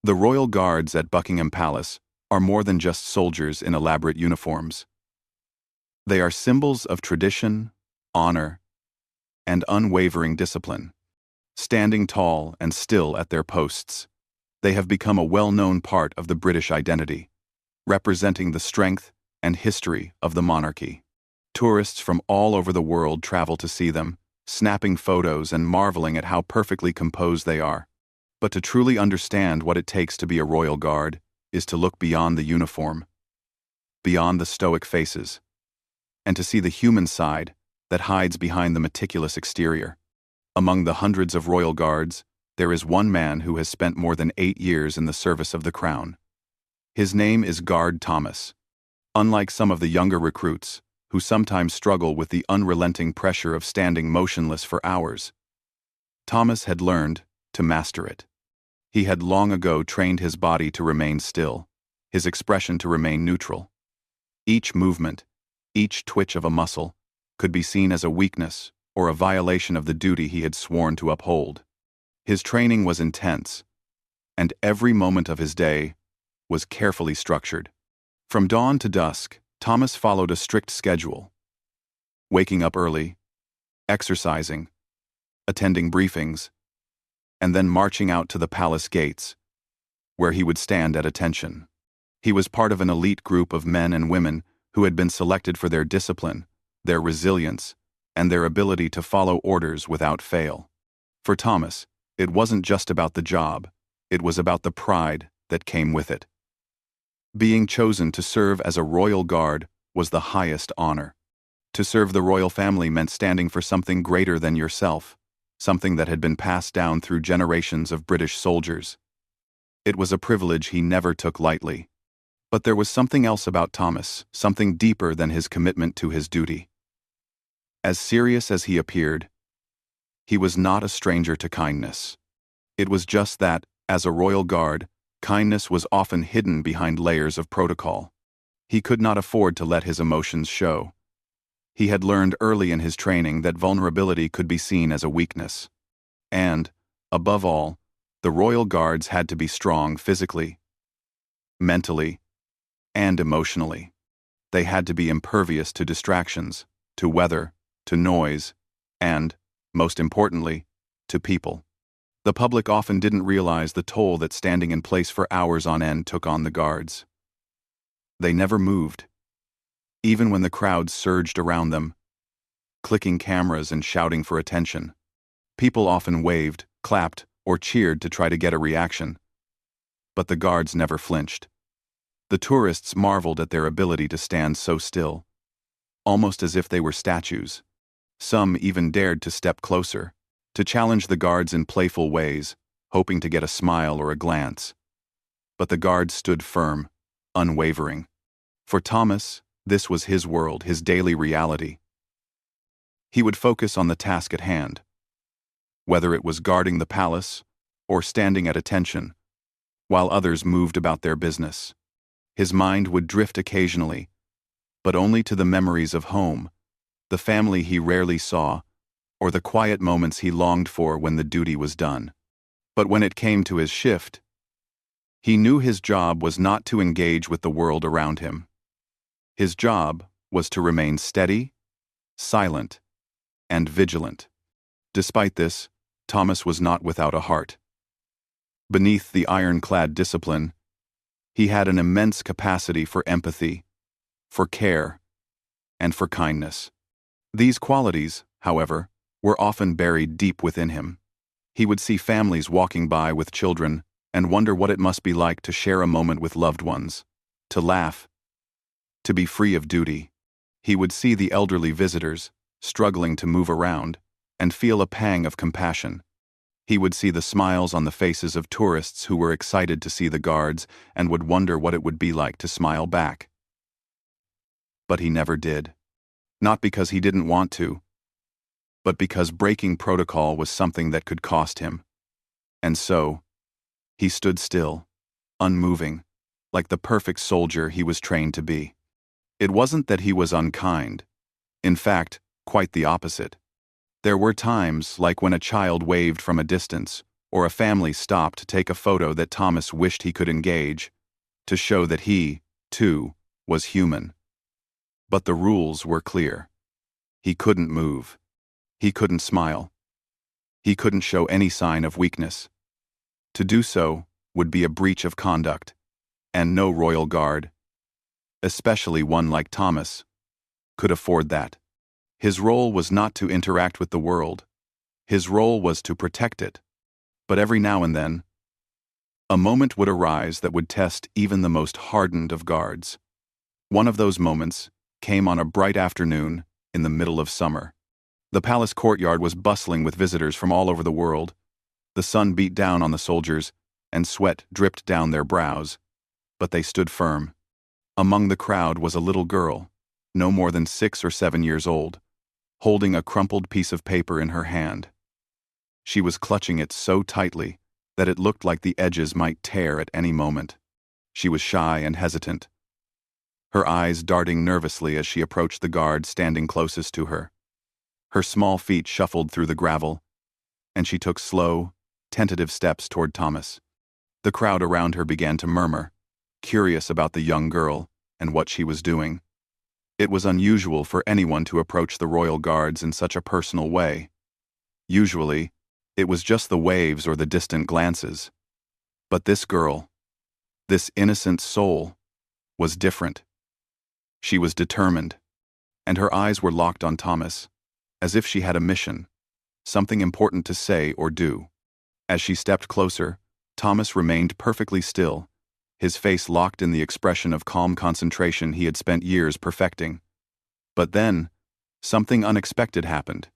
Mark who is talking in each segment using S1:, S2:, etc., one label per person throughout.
S1: The royal guards at Buckingham Palace are more than just soldiers in elaborate uniforms. They are symbols of tradition, honor, and unwavering discipline. Standing tall and still at their posts, they have become a well-known part of the British identity, representing the strength and history of the monarchy. Tourists from all over the world travel to see them, snapping photos and marveling at how perfectly composed they are. But to truly understand what it takes to be a royal guard is to look beyond the uniform, beyond the stoic faces, and to see the human side that hides behind the meticulous exterior. Among the hundreds of royal guards, there is one man who has spent more than 8 years in the service of the crown. His name is Guard Thomas. Unlike some of the younger recruits, who sometimes struggle with the unrelenting pressure of standing motionless for hours, Thomas had learned to master it. He had long ago trained his body to remain still, his expression to remain neutral. Each movement, each twitch of a muscle, could be seen as a weakness or a violation of the duty he had sworn to uphold. His training was intense, and every moment of his day was carefully structured. From dawn to dusk, Thomas followed a strict schedule, waking up early, exercising, attending briefings, and then marching out to the palace gates, where he would stand at attention. He was part of an elite group of men and women who had been selected for their discipline, their resilience, and their ability to follow orders without fail. For Thomas, it wasn't just about the job, it was about the pride that came with it. Being chosen to serve as a royal guard was the highest honor. To serve the royal family meant standing for something greater than yourself, something that had been passed down through generations of British soldiers. It was a privilege he never took lightly. But there was something else about Thomas, something deeper than his commitment to his duty. As serious as he appeared, he was not a stranger to kindness. It was just that, as a royal guard, kindness was often hidden behind layers of protocol. He could not afford to let his emotions show. He had learned early in his training that vulnerability could be seen as a weakness. And, above all, the royal guards had to be strong physically, mentally, and emotionally. They had to be impervious to distractions, to weather, to noise, and, most importantly, to people. The public often didn't realize the toll that standing in place for hours on end took on the guards. They never moved, even when the crowd surged around them, clicking cameras and shouting for attention. People often waved, clapped, or cheered to try to get a reaction. But the guards never flinched. The tourists marveled at their ability to stand so still, almost as if they were statues. Some even dared to step closer, to challenge the guards in playful ways, hoping to get a smile or a glance. But the guards stood firm, unwavering. For Thomas, this was his world, his daily reality. He would focus on the task at hand, whether it was guarding the palace or standing at attention, while others moved about their business. His mind would drift occasionally, but only to the memories of home, the family he rarely saw, or the quiet moments he longed for when the duty was done. But when it came to his shift, he knew his job was not to engage with the world around him. His job was to remain steady, silent, and vigilant. Despite this, Thomas was not without a heart. Beneath the ironclad discipline, he had an immense capacity for empathy, for care, and for kindness. These qualities, however, were often buried deep within him. He would see families walking by with children and wonder what it must be like to share a moment with loved ones, to laugh, to be free of duty. He would see the elderly visitors, struggling to move around, and feel a pang of compassion. He would see the smiles on the faces of tourists who were excited to see the guards and would wonder what it would be like to smile back. But he never did. Not because he didn't want to, but because breaking protocol was something that could cost him. And so, he stood still, unmoving, like the perfect soldier he was trained to be. It wasn't that he was unkind. In fact, quite the opposite. There were times, like when a child waved from a distance, or a family stop to take a photo that Thomas wished he could engage, to show that he, too, was human. But the rules were clear. He couldn't move. He couldn't smile. He couldn't show any sign of weakness. To do so would be a breach of conduct, and no royal guard, especially one like Thomas, could afford that. His role was not to interact with the world. His role was to protect it. But every now and then, a moment would arise that would test even the most hardened of guards. One of those moments came on a bright afternoon in the middle of summer. The palace courtyard was bustling with visitors from all over the world. The sun beat down on the soldiers, and sweat dripped down their brows, but they stood firm. Among the crowd was a little girl, no more than 6 or 7 years old, holding a crumpled piece of paper in her hand. She was clutching it so tightly that it looked like the edges might tear at any moment. She was shy and hesitant, her eyes darting nervously as she approached the guard standing closest to her. Her small feet shuffled through the gravel, and she took slow, tentative steps toward Thomas. The crowd around her began to murmur, curious about the young girl and what she was doing. It was unusual for anyone to approach the royal guards in such a personal way. Usually, it was just the waves or the distant glances. But this girl, this innocent soul, was different. She was determined, and her eyes were locked on Thomas, as if she had a mission, something important to say or do. As she stepped closer, Thomas remained perfectly still, his face locked in the expression of calm concentration he had spent years perfecting. But then, something unexpected happened.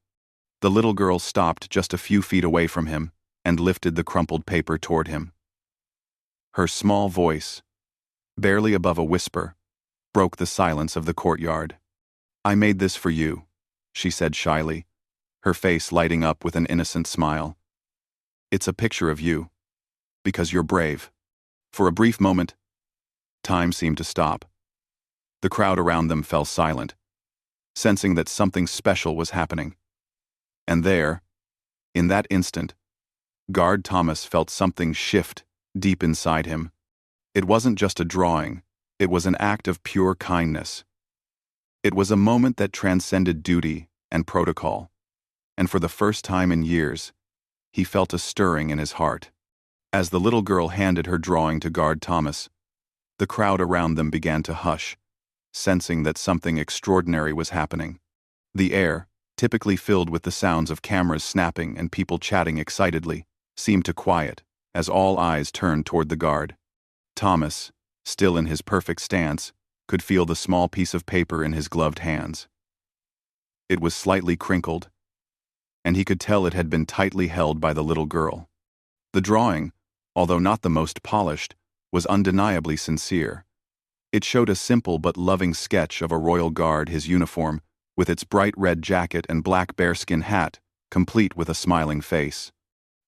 S1: The little girl stopped just a few feet away from him and lifted the crumpled paper toward him. Her small voice, barely above a whisper, broke the silence of the courtyard. "I made this for you," she said shyly, her face lighting up with an innocent smile. "It's a picture of you, because you're brave." For a brief moment, time seemed to stop. The crowd around them fell silent, sensing that something special was happening. And there, in that instant, Guard Thomas felt something shift deep inside him. It wasn't just a drawing, it was an act of pure kindness. It was a moment that transcended duty and protocol, and for the first time in years, he felt a stirring in his heart. As the little girl handed her drawing to Guard Thomas, the crowd around them began to hush, sensing that something extraordinary was happening. The air, typically filled with the sounds of cameras snapping and people chatting excitedly, seemed to quiet as all eyes turned toward the guard. Thomas, still in his perfect stance, could feel the small piece of paper in his gloved hands. It was slightly crinkled, and he could tell it had been tightly held by the little girl. The drawing, although not the most polished, was undeniably sincere. It showed a simple but loving sketch of a royal guard, his uniform, with its bright red jacket and black bearskin hat, complete with a smiling face.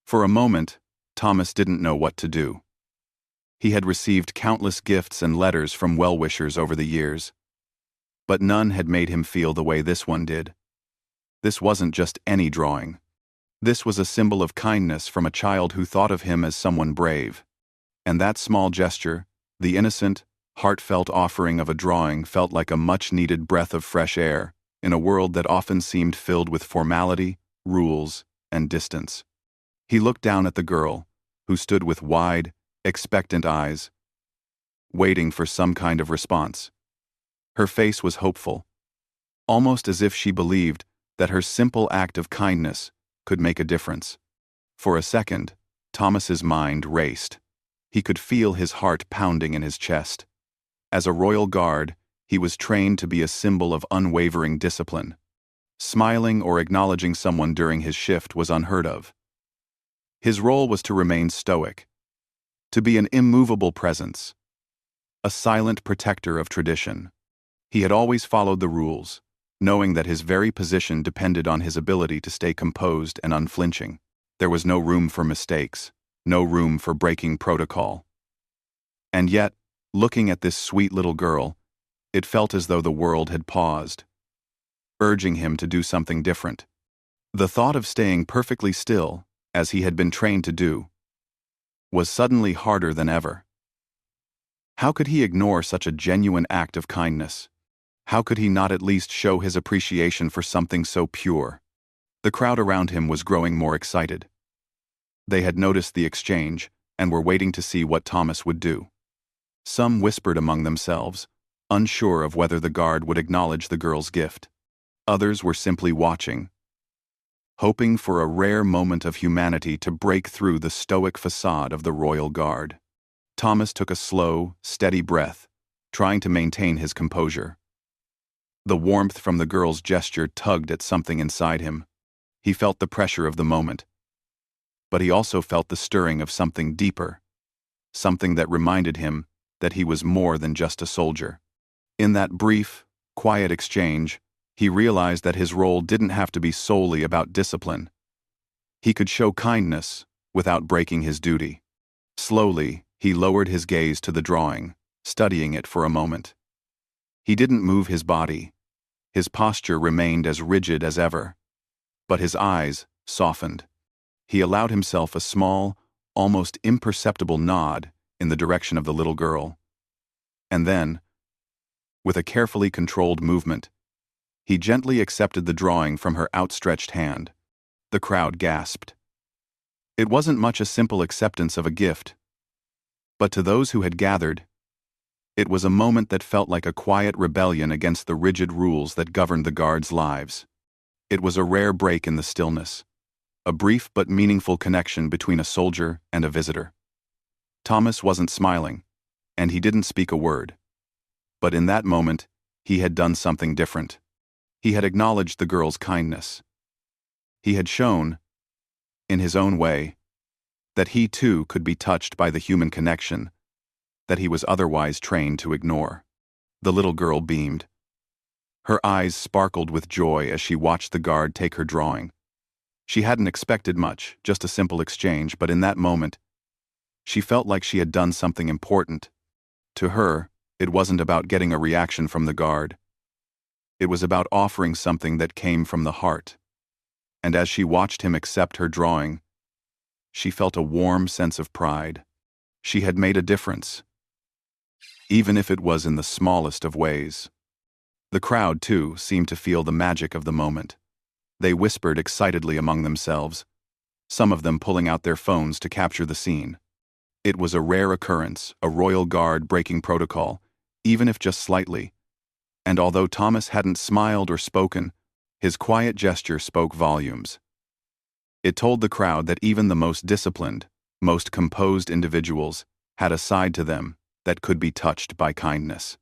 S1: For a moment, Thomas didn't know what to do. He had received countless gifts and letters from well-wishers over the years, but none had made him feel the way this one did. This wasn't just any drawing. This was a symbol of kindness from a child who thought of him as someone brave. And that small gesture, the innocent, heartfelt offering of a drawing, felt like a much-needed breath of fresh air in a world that often seemed filled with formality, rules, and distance. He looked down at the girl, who stood with wide, expectant eyes, waiting for some kind of response. Her face was hopeful, almost as if she believed that her simple act of kindness could make a difference. For a second, Thomas's mind raced. He could feel his heart pounding in his chest. As a royal guard, he was trained to be a symbol of unwavering discipline. Smiling or acknowledging someone during his shift was unheard of. His role was to remain stoic, to be an immovable presence, a silent protector of tradition. He had always followed the rules, knowing that his very position depended on his ability to stay composed and unflinching. There was no room for mistakes, no room for breaking protocol. And yet, looking at this sweet little girl, it felt as though the world had paused, urging him to do something different. The thought of staying perfectly still, as he had been trained to do, was suddenly harder than ever. How could he ignore such a genuine act of kindness? How could he not at least show his appreciation for something so pure? The crowd around him was growing more excited. They had noticed the exchange and were waiting to see what Thomas would do. Some whispered among themselves, unsure of whether the guard would acknowledge the girl's gift. Others were simply watching, hoping for a rare moment of humanity to break through the stoic facade of the royal guard. Thomas took a slow, steady breath, trying to maintain his composure. The warmth from the girl's gesture tugged at something inside him. He felt the pressure of the moment, but he also felt the stirring of something deeper, something that reminded him that he was more than just a soldier. In that brief, quiet exchange, he realized that his role didn't have to be solely about discipline. He could show kindness without breaking his duty. Slowly, he lowered his gaze to the drawing, studying it for a moment. He didn't move his body. His posture remained as rigid as ever. But his eyes softened. He allowed himself a small, almost imperceptible nod in the direction of the little girl. And then, with a carefully controlled movement, he gently accepted the drawing from her outstretched hand. The crowd gasped. It wasn't much a simple acceptance of a gift, but to those who had gathered, it was a moment that felt like a quiet rebellion against the rigid rules that governed the guards' lives. It was a rare break in the stillness, a brief but meaningful connection between a soldier and a visitor. Thomas wasn't smiling, and he didn't speak a word. But in that moment, he had done something different. He had acknowledged the girl's kindness. He had shown, in his own way, that he too could be touched by the human connection that he was otherwise trained to ignore. The little girl beamed. Her eyes sparkled with joy as she watched the guard take her drawing. She hadn't expected much, just a simple exchange, but in that moment, she felt like she had done something important. To her, it wasn't about getting a reaction from the guard. It was about offering something that came from the heart. And as she watched him accept her drawing, she felt a warm sense of pride. She had made a difference, even if it was in the smallest of ways. The crowd, too, seemed to feel the magic of the moment. They whispered excitedly among themselves, some of them pulling out their phones to capture the scene. It was a rare occurrence, a royal guard breaking protocol, even if just slightly. And although Thomas hadn't smiled or spoken, his quiet gesture spoke volumes. It told the crowd that even the most disciplined, most composed individuals had a side to them that could be touched by kindness.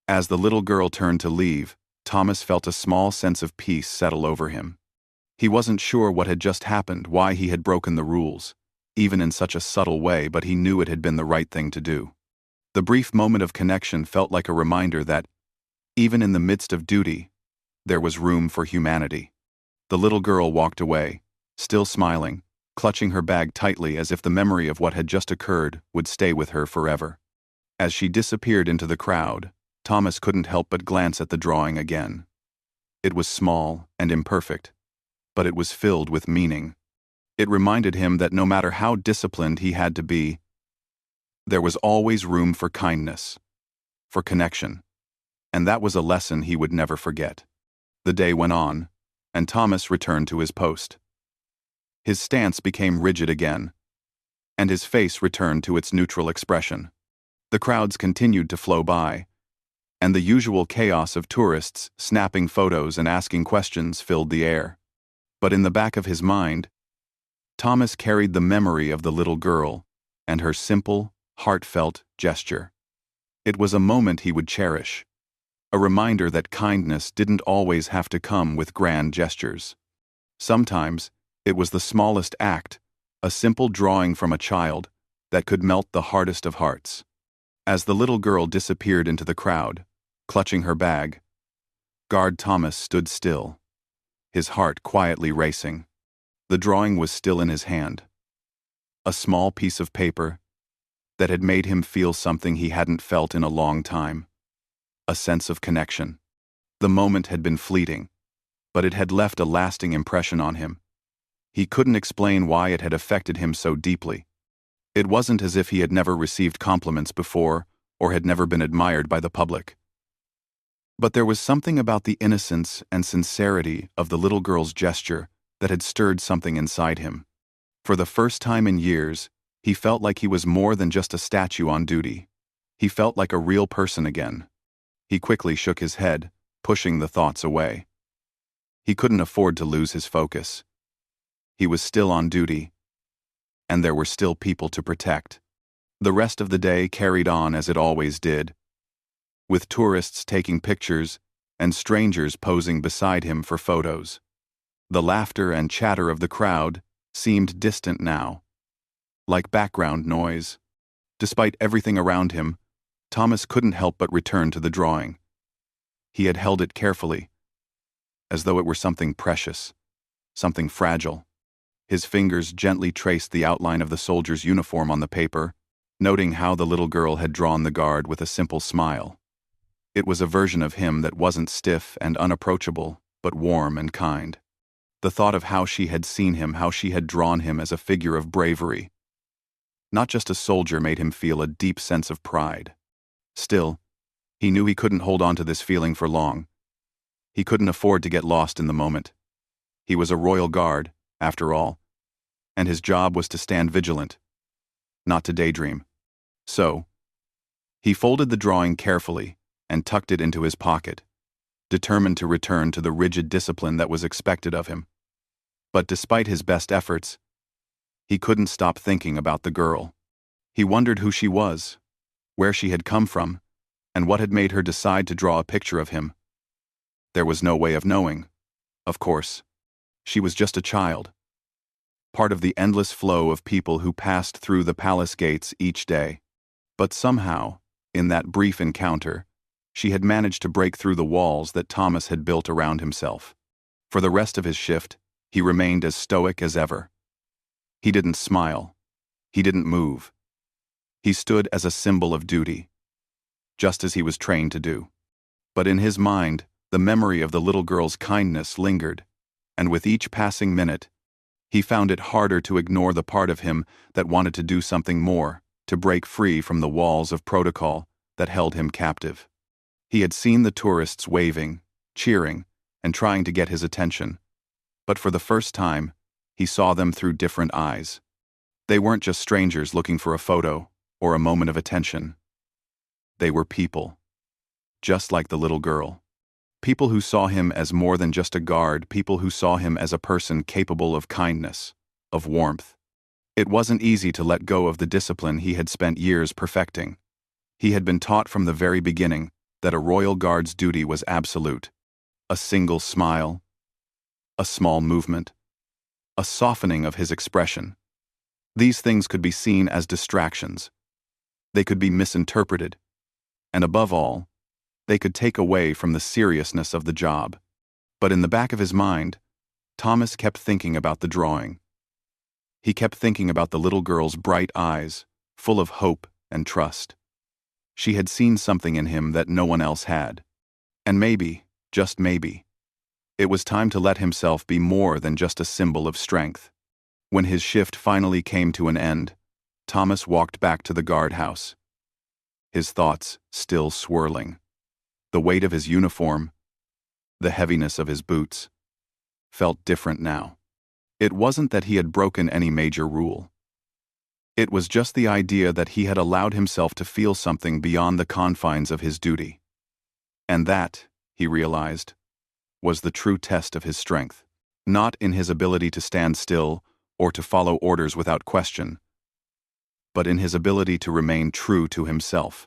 S1: As the little girl turned to leave, Thomas felt a small sense of peace settle over him. He wasn't sure what had just happened, why he had broken the rules, even in such a subtle way, but he knew it had been the right thing to do. The brief moment of connection felt like a reminder that, even in the midst of duty, there was room for humanity. The little girl walked away, still smiling, clutching her bag tightly as if the memory of what had just occurred would stay with her forever. As she disappeared into the crowd, Thomas couldn't help but glance at the drawing again. It was small and imperfect, but it was filled with meaning. It reminded him that no matter how disciplined he had to be, there was always room for kindness, for connection, and that was a lesson he would never forget. The day went on, and Thomas returned to his post. His stance became rigid again, and his face returned to its neutral expression. The crowds continued to flow by, and the usual chaos of tourists snapping photos and asking questions filled the air. But in the back of his mind, Thomas carried the memory of the little girl and her simple, heartfelt gesture. It was a moment he would cherish, a reminder that kindness didn't always have to come with grand gestures. Sometimes, it was the smallest act, a simple drawing from a child, that could melt the hardest of hearts. As the little girl disappeared into the crowd, clutching her bag, Guard Thomas stood still, his heart quietly racing. The drawing was still in his hand. A small piece of paper that had made him feel something he hadn't felt in a long time. A sense of connection. The moment had been fleeting, but it had left a lasting impression on him. He couldn't explain why it had affected him so deeply. It wasn't as if he had never received compliments before or had never been admired by the public. But there was something about the innocence and sincerity of the little girl's gesture that had stirred something inside him. For the first time in years, he felt like he was more than just a statue on duty. He felt like a real person again. He quickly shook his head, pushing the thoughts away. He couldn't afford to lose his focus. He was still on duty, and there were still people to protect. The rest of the day carried on as it always did, with tourists taking pictures and strangers posing beside him for photos. The laughter and chatter of the crowd seemed distant now, like background noise. Despite everything around him, Thomas couldn't help but return to the drawing. He had held it carefully, as though it were something precious, something fragile. His fingers gently traced the outline of the soldier's uniform on the paper, noting how the little girl had drawn the guard with a simple smile. It was a version of him that wasn't stiff and unapproachable, but warm and kind. The thought of how she had seen him, how she had drawn him as a figure of bravery, not just a soldier, made him feel a deep sense of pride. Still, he knew he couldn't hold on to this feeling for long. He couldn't afford to get lost in the moment. He was a royal guard, after all, and his job was to stand vigilant, not to daydream. So, he folded the drawing carefully and tucked it into his pocket, determined to return to the rigid discipline that was expected of him. But despite his best efforts, he couldn't stop thinking about the girl. He wondered who she was, where she had come from, and what had made her decide to draw a picture of him. There was no way of knowing, of course. She was just a child, part of the endless flow of people who passed through the palace gates each day. But somehow, in that brief encounter, she had managed to break through the walls that Thomas had built around himself. For the rest of his shift, he remained as stoic as ever. He didn't smile. He didn't move. He stood as a symbol of duty, just as he was trained to do. But in his mind, the memory of the little girl's kindness lingered, and with each passing minute, he found it harder to ignore the part of him that wanted to do something more, to break free from the walls of protocol that held him captive. He had seen the tourists waving, cheering, and trying to get his attention, but for the first time, he saw them through different eyes. They weren't just strangers looking for a photo or a moment of attention. They were people, just like the little girl. People who saw him as more than just a guard, people who saw him as a person capable of kindness, of warmth. It wasn't easy to let go of the discipline he had spent years perfecting. He had been taught from the very beginning that a royal guard's duty was absolute. A single smile, a small movement, a softening of his expression. These things could be seen as distractions. They could be misinterpreted, and above all, they could take away from the seriousness of the job. But in the back of his mind, Thomas kept thinking about the drawing. He kept thinking about the little girl's bright eyes, full of hope and trust. She had seen something in him that no one else had. And maybe, just maybe, it was time to let himself be more than just a symbol of strength. When his shift finally came to an end, Thomas walked back to the guardhouse, his thoughts still swirling. The weight of his uniform, the heaviness of his boots, felt different now. It wasn't that he had broken any major rule. It was just the idea that he had allowed himself to feel something beyond the confines of his duty. And that, he realized, was the true test of his strength, not in his ability to stand still or to follow orders without question, but in his ability to remain true to himself,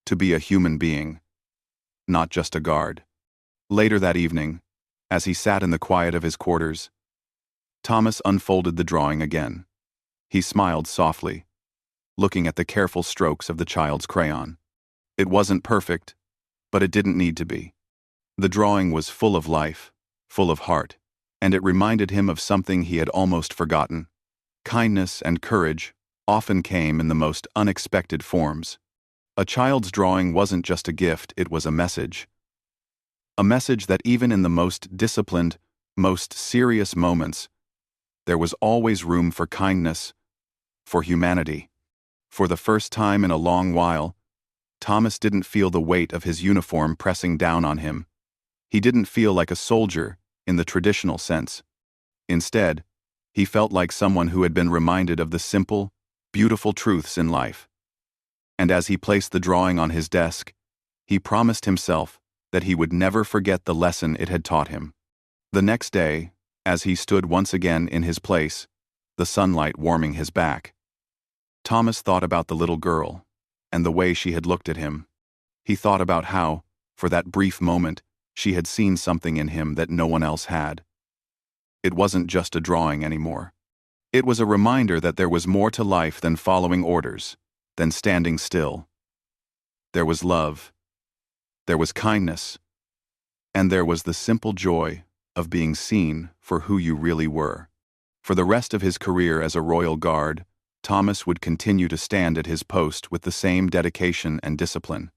S1: to be a human being, not just a guard. Later that evening, as he sat in the quiet of his quarters, Thomas unfolded the drawing again. He smiled softly, looking at the careful strokes of the child's crayon. It wasn't perfect, but it didn't need to be. The drawing was full of life, full of heart, and it reminded him of something he had almost forgotten. Kindness and courage often came in the most unexpected forms. A child's drawing wasn't just a gift, it was a message. A message that even in the most disciplined, most serious moments, There was always room for kindness, for humanity. For the first time in a long while, Thomas didn't feel the weight of his uniform pressing down on him. He didn't feel like a soldier in the traditional sense. Instead, he felt like someone who had been reminded of the simple, beautiful truths in life. And as he placed the drawing on his desk, he promised himself that he would never forget the lesson it had taught him. The next day, as he stood once again in his place, the sunlight warming his back, Thomas thought about the little girl and the way she had looked at him. He thought about how, for that brief moment, she had seen something in him that no one else had. It wasn't just a drawing anymore. It was a reminder that there was more to life than following orders, than standing still. There was love, there was kindness, and there was the simple joy of being seen for who you really were. For the rest of his career as a Royal Guard, Thomas would continue to stand at his post with the same dedication and discipline.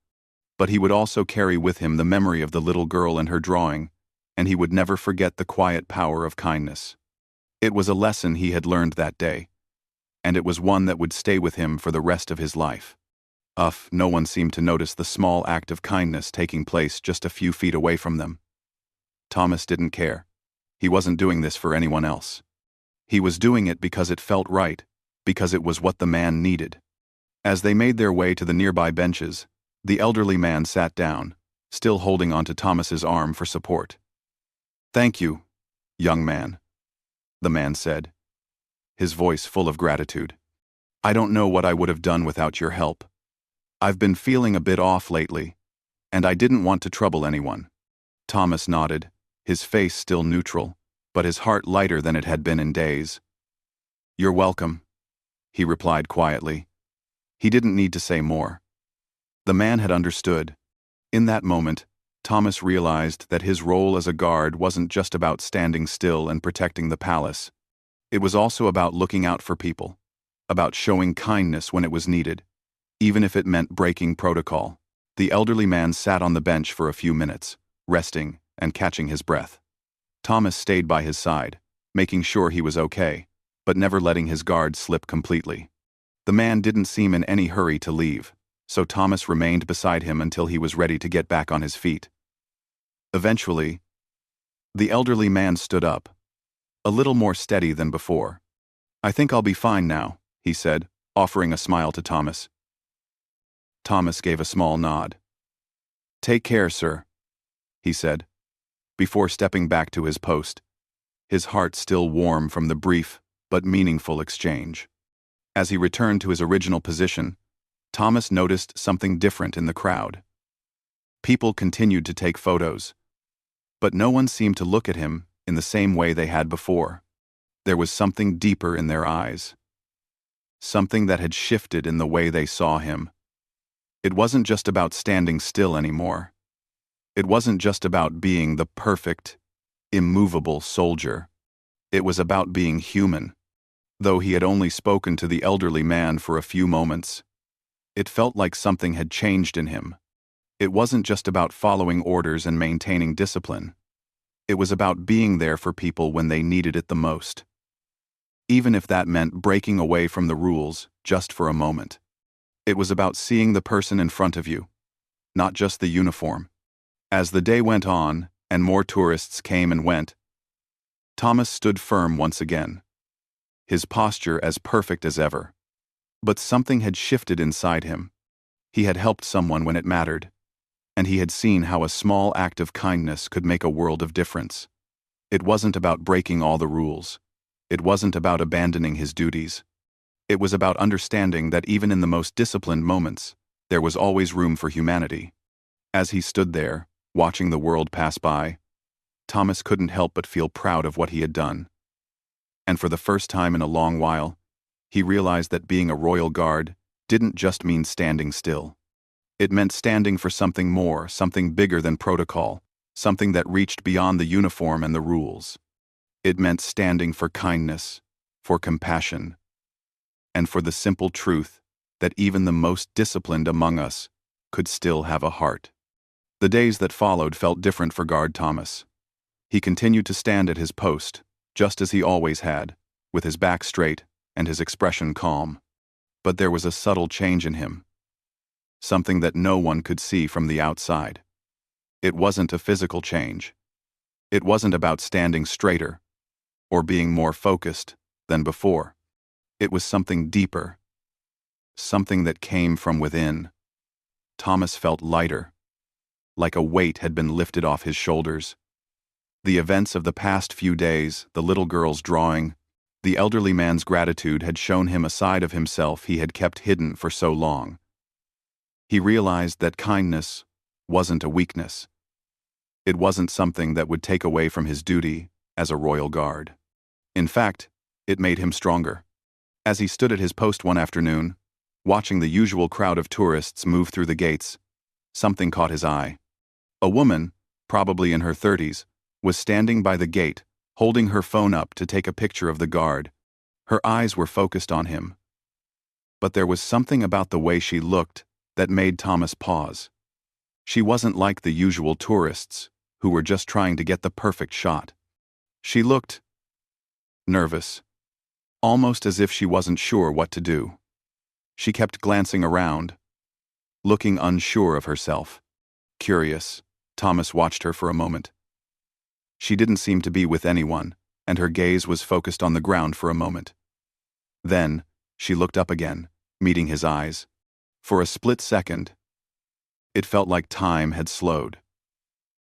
S1: But he would also carry with him the memory of the little girl and her drawing, and he would never forget the quiet power of kindness. It was a lesson he had learned that day, and it was one that would stay with him for the rest of his life. No one seemed to notice the small act of kindness taking place just a few feet away from them. Thomas didn't care. He wasn't doing this for anyone else. He was doing it because it felt right, because it was what the man needed. As they made their way to the nearby benches, the elderly man sat down, still holding onto Thomas's arm for support. "Thank you, young man," the man said, his voice full of gratitude. "I don't know what I would have done without your help. I've been feeling a bit off lately, and I didn't want to trouble anyone." Thomas nodded, his face still neutral, but his heart lighter than it had been in days. "You're welcome," he replied quietly. He didn't need to say more. The man had understood. In that moment, Thomas realized that his role as a guard wasn't just about standing still and protecting the palace. It was also about looking out for people, about showing kindness when it was needed, even if it meant breaking protocol. The elderly man sat on the bench for a few minutes, resting and catching his breath. Thomas stayed by his side, making sure he was okay, but never letting his guard slip completely. The man didn't seem in any hurry to leave, so Thomas remained beside him until he was ready to get back on his feet. Eventually, the elderly man stood up, a little more steady than before. "I think I'll be fine now," he said, offering a smile to Thomas. Thomas gave a small nod. "Take care, sir," he said, before stepping back to his post, his heart still warm from the brief but meaningful exchange. As he returned to his original position, Thomas noticed something different in the crowd. People continued to take photos, but no one seemed to look at him in the same way they had before. There was something deeper in their eyes, something that had shifted in the way they saw him. It wasn't just about standing still anymore. It wasn't just about being the perfect, immovable soldier. It was about being human. Though he had only spoken to the elderly man for a few moments, it felt like something had changed in him. It wasn't just about following orders and maintaining discipline. It was about being there for people when they needed it the most. Even if that meant breaking away from the rules just for a moment. It was about seeing the person in front of you, not just the uniform. As the day went on and more tourists came and went, Thomas stood firm once again, his posture as perfect as ever. But something had shifted inside him. He had helped someone when it mattered, and he had seen how a small act of kindness could make a world of difference. It wasn't about breaking all the rules. It wasn't about abandoning his duties. It was about understanding that even in the most disciplined moments, there was always room for humanity. As he stood there, watching the world pass by, Thomas couldn't help but feel proud of what he had done. And for the first time in a long while, he realized that being a royal guard didn't just mean standing still. It meant standing for something more, something bigger than protocol, something that reached beyond the uniform and the rules. It meant standing for kindness, for compassion, and for the simple truth that even the most disciplined among us could still have a heart. The days that followed felt different for Guard Thomas. He continued to stand at his post, just as he always had, with his back straight and his expression calm. But there was a subtle change in him, something that no one could see from the outside. It wasn't a physical change. It wasn't about standing straighter or being more focused than before. It was something deeper, something that came from within. Thomas felt lighter, like a weight had been lifted off his shoulders. The events of the past few days, the little girl's drawing, the elderly man's gratitude had shown him a side of himself he had kept hidden for so long. He realized that kindness wasn't a weakness. It wasn't something that would take away from his duty as a royal guard. In fact, it made him stronger. As he stood at his post one afternoon, watching the usual crowd of tourists move through the gates, something caught his eye. A woman, probably in her 30s, was standing by the gate, holding her phone up to take a picture of the guard. Her eyes were focused on him. But there was something about the way she looked that made Thomas pause. She wasn't like the usual tourists, who were just trying to get the perfect shot. She looked nervous, almost as if she wasn't sure what to do. She kept glancing around, looking unsure of herself. Curious, Thomas watched her for a moment. She didn't seem to be with anyone, and her gaze was focused on the ground for a moment. Then, she looked up again, meeting his eyes. For a split second, it felt like time had slowed.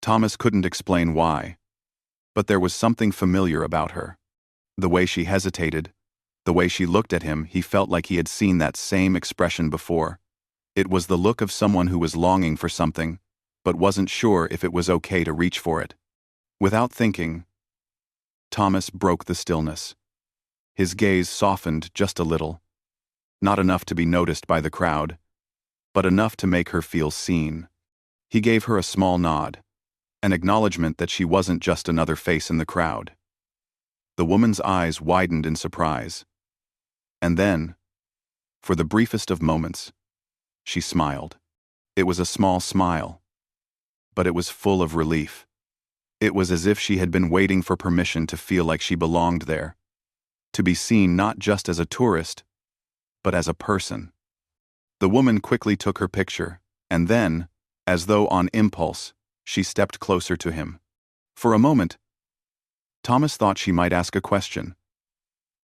S1: Thomas couldn't explain why, but there was something familiar about her. The way she hesitated, the way she looked at him, he felt like he had seen that same expression before. It was the look of someone who was longing for something, but wasn't sure if it was okay to reach for it. Without thinking, Thomas broke the stillness. His gaze softened just a little, not enough to be noticed by the crowd, but enough to make her feel seen. He gave her a small nod, an acknowledgement that she wasn't just another face in the crowd. The woman's eyes widened in surprise. And then, for the briefest of moments, she smiled. It was a small smile, but it was full of relief. It was as if she had been waiting for permission to feel like she belonged there, to be seen not just as a tourist, but as a person. The woman quickly took her picture, and then, as though on impulse, she stepped closer to him. For a moment, Thomas thought she might ask a question,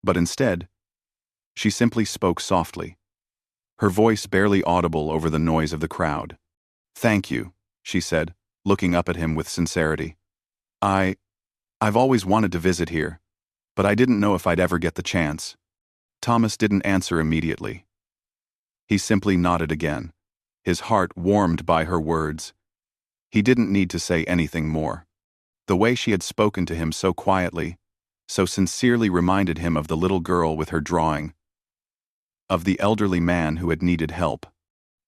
S1: but instead, she simply spoke softly, her voice barely audible over the noise of the crowd. "Thank you," she said, looking up at him with sincerity. I've always wanted to visit here, but I didn't know if I'd ever get the chance." Thomas didn't answer immediately. He simply nodded again, his heart warmed by her words. He didn't need to say anything more. The way she had spoken to him so quietly, so sincerely reminded him of the little girl with her drawing, of the elderly man who had needed help.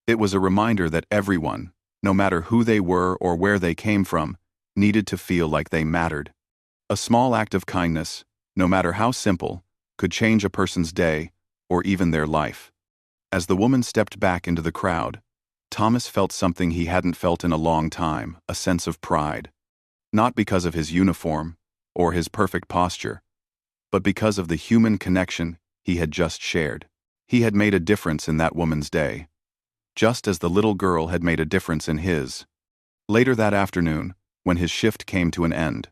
S1: It was a reminder that everyone, no matter who they were or where they came from, needed to feel like they mattered. A small act of kindness, no matter how simple, could change a person's day or even their life. As the woman stepped back into the crowd, Thomas felt something he hadn't felt in a long time, a sense of pride. Not because of his uniform or his perfect posture, but because of the human connection he had just shared. He had made a difference in that woman's day, just as the little girl had made a difference in his. Later that afternoon, when his shift came to an end,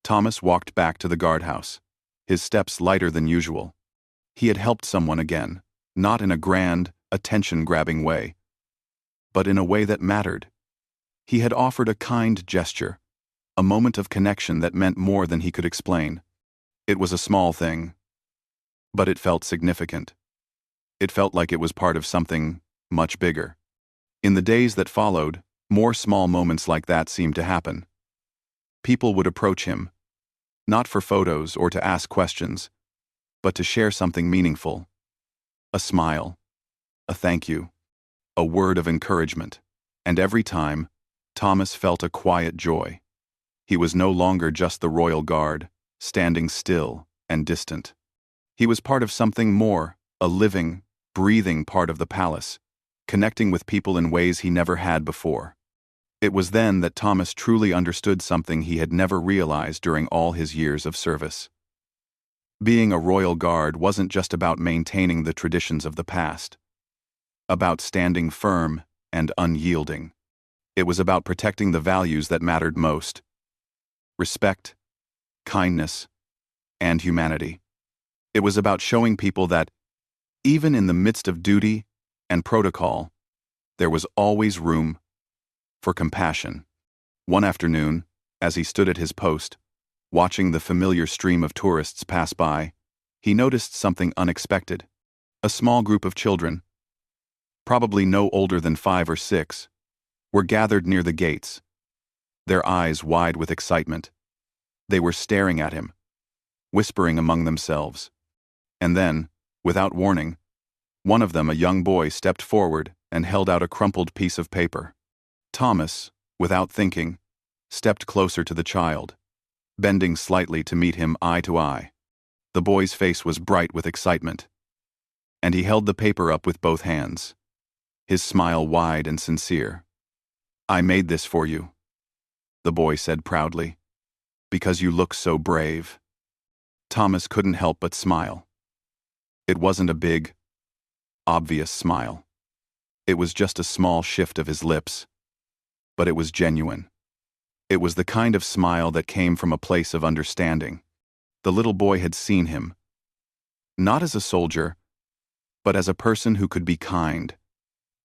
S1: Thomas walked back to the guardhouse, his steps lighter than usual. He had helped someone again, not in a grand, attention-grabbing way, but in a way that mattered. He had offered a kind gesture, a moment of connection that meant more than he could explain. It was a small thing, but it felt significant. It felt like it was part of something much bigger. In the days that followed, more small moments like that seemed to happen. People would approach him, not for photos or to ask questions, but to share something meaningful. A smile, a thank you, a word of encouragement, and every time, Thomas felt a quiet joy. He was no longer just the royal guard, standing still and distant. He was part of something more, a living, breathing part of the palace, connecting with people in ways he never had before. It was then that Thomas truly understood something he had never realized during all his years of service. Being a royal guard wasn't just about maintaining the traditions of the past, about standing firm and unyielding. It was about protecting the values that mattered most: respect, kindness, and humanity. It was about showing people that, even in the midst of duty and protocol, there was always room for compassion. One afternoon, as he stood at his post, watching the familiar stream of tourists pass by, he noticed something unexpected. A small group of children, probably no older than 5 or 6, were gathered near the gates, their eyes wide with excitement. They were staring at him, whispering among themselves. And then, without warning, one of them, a young boy, stepped forward and held out a crumpled piece of paper. Thomas, without thinking, stepped closer to the child, bending slightly to meet him eye to eye. The boy's face was bright with excitement, and he held the paper up with both hands, his smile wide and sincere. "I made this for you," the boy said proudly, "because you look so brave." Thomas couldn't help but smile. It wasn't a big, obvious smile. It was just a small shift of his lips, but it was genuine. It was the kind of smile that came from a place of understanding. The little boy had seen him, not as a soldier, but as a person who could be kind,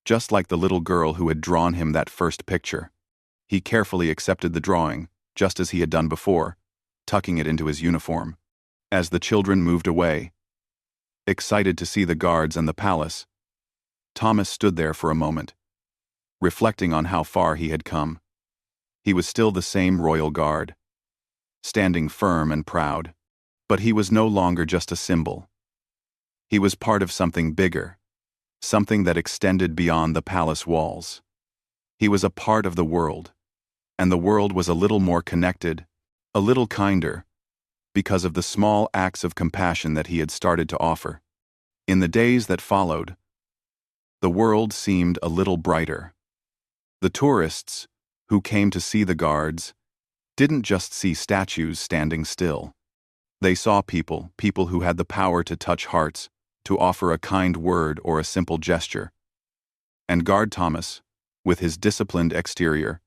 S1: just like the little girl who had drawn him that first picture. He carefully accepted the drawing, just as he had done before, tucking it into his uniform. As the children moved away, excited to see the guards and the palace, Thomas stood there for a moment, reflecting on how far he had come. He was still the same royal guard, standing firm and proud, but he was no longer just a symbol. He was part of something bigger, something that extended beyond the palace walls. He was a part of the world, and the world was a little more connected, a little kinder, because of the small acts of compassion that he had started to offer. In the days that followed, the world seemed a little brighter. The tourists, who came to see the guards, didn't just see statues standing still. They saw people who had the power to touch hearts, to offer a kind word or a simple gesture. And Guard Thomas, with his disciplined exterior,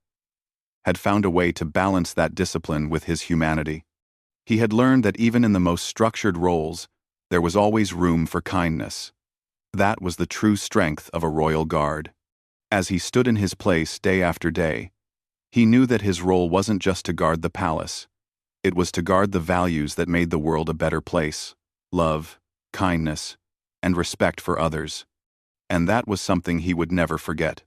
S1: had found a way to balance that discipline with his humanity. He had learned that even in the most structured roles, there was always room for kindness. That was the true strength of a royal guard. As he stood in his place day after day, he knew that his role wasn't just to guard the palace. It was to guard the values that made the world a better place: love, kindness, and respect for others. And that was something he would never forget.